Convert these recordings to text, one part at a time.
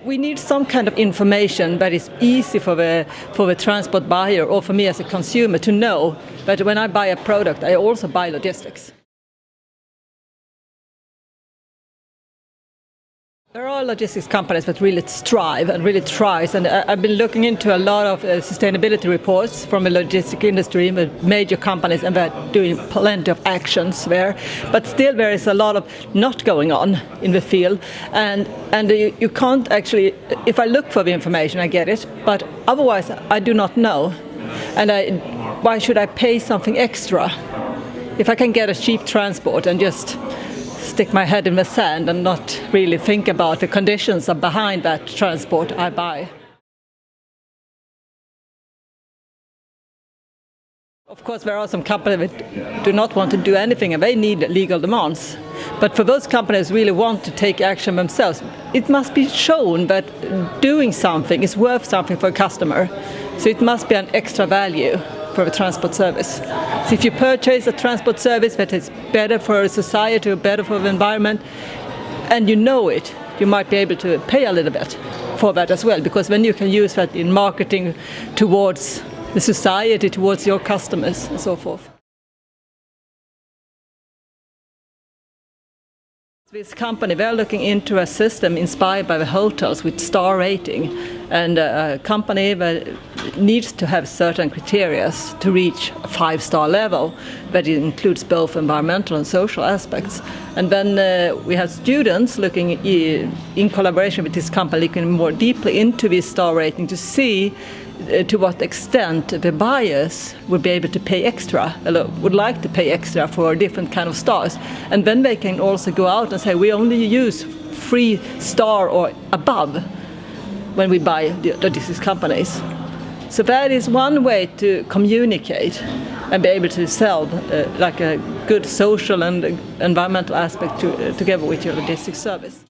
We need some kind of information that is easy for the transport buyer or for me as a consumer to know that when I buy a product, I also buy logistics. There are logistics companies that really strive and really tries, and I've been looking into a lot of sustainability reports from the logistics industry, with major companies, and they're doing plenty of actions there. But still there is a lot of not going on in the field, and you can't actually, if I look for the information I get it, but otherwise I do not know. And why should I pay something extra if I can get a cheap transport and just stick my head in the sand and not really think about the conditions behind that transport I buy? Of course, there are some companies that do not want to do anything and they need legal demands. But for those companies who really want to take action themselves, it must be shown that doing something is worth something for a customer. So it must be an extra value for a transport service. So if you purchase a transport service that is better for society or better for the environment, and you know it, you might be able to pay a little bit for that as well, because then you can use that in marketing towards the society, towards your customers and so forth. This company, they're looking into a system inspired by the hotels with star rating, and a company that needs to have certain criteria to reach a 5-star level, that includes both environmental and social aspects. And then we have students looking in collaboration with this company, looking more deeply into this star rating to see to what extent the buyers would be able to pay extra, would like to pay extra for different kind of stars. And then they can also go out and say, we only use 3-star or above when we buy the logistics companies. So that is one way to communicate and be able to sell like a good social and environmental aspect together with your logistics service.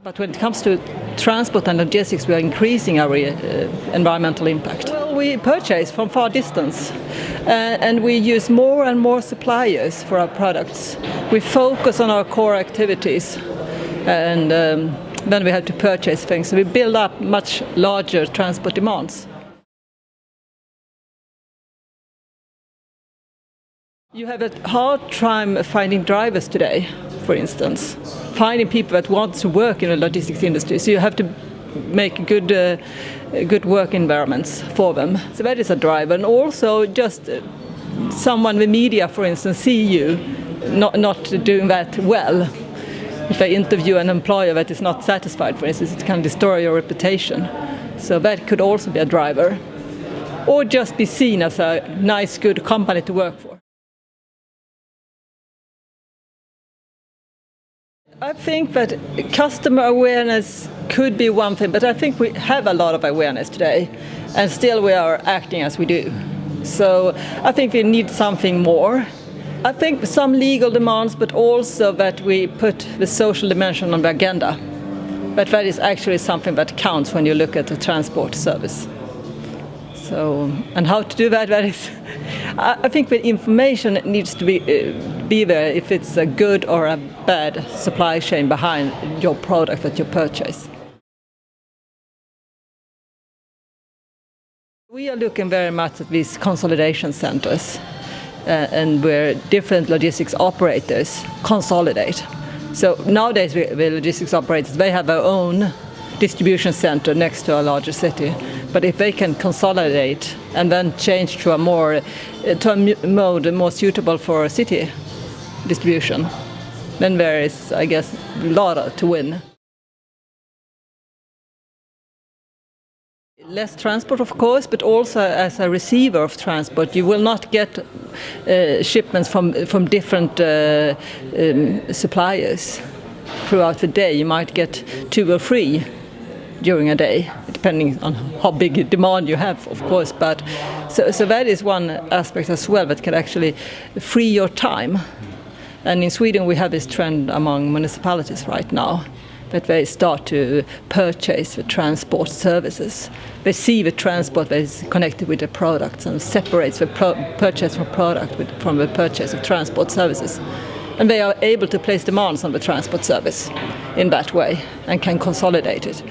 But when it comes to transport and logistics, we are increasing our environmental impact. Well, we purchase from far distance, and we use more and more suppliers for our products. We focus on our core activities, and then we have to purchase things. So we build up much larger transport demands. You have a hard time finding drivers today, for instance, finding people that want to work in the logistics industry. So you have to make good work environments for them. So that is a driver. And also just someone, the media, for instance, see you not doing that well. If they interview an employer that is not satisfied, for instance, it can destroy your reputation. So that could also be a driver. Or just be seen as a nice, good company to work for. I think that customer awareness could be one thing, but I think we have a lot of awareness today, and still we are acting as we do. So I think we need something more. I think some legal demands, but also that we put the social dimension on the agenda. But that is actually something that counts when you look at the transport service. So, and how to do that is, I think the information needs to be there if it's a good or a bad supply chain behind your product that you purchase. We are looking very much at these consolidation centers and where different logistics operators consolidate. So nowadays the logistics operators, they have their own distribution center next to a larger city. But if they can consolidate and then change to a mode more suitable for city distribution, then there is, I guess, a lot to win. Less transport, of course, but also as a receiver of transport, you will not get shipments from different suppliers throughout the day. You might get 2 or 3 during a day, depending on how big a demand you have, of course. But so that is one aspect as well that can actually free your time. And in Sweden we have this trend among municipalities right now that they start to purchase the transport services. They see the transport that is connected with the products and separates the purchase of product from the purchase of transport services. And they are able to place demands on the transport service in that way and can consolidate it.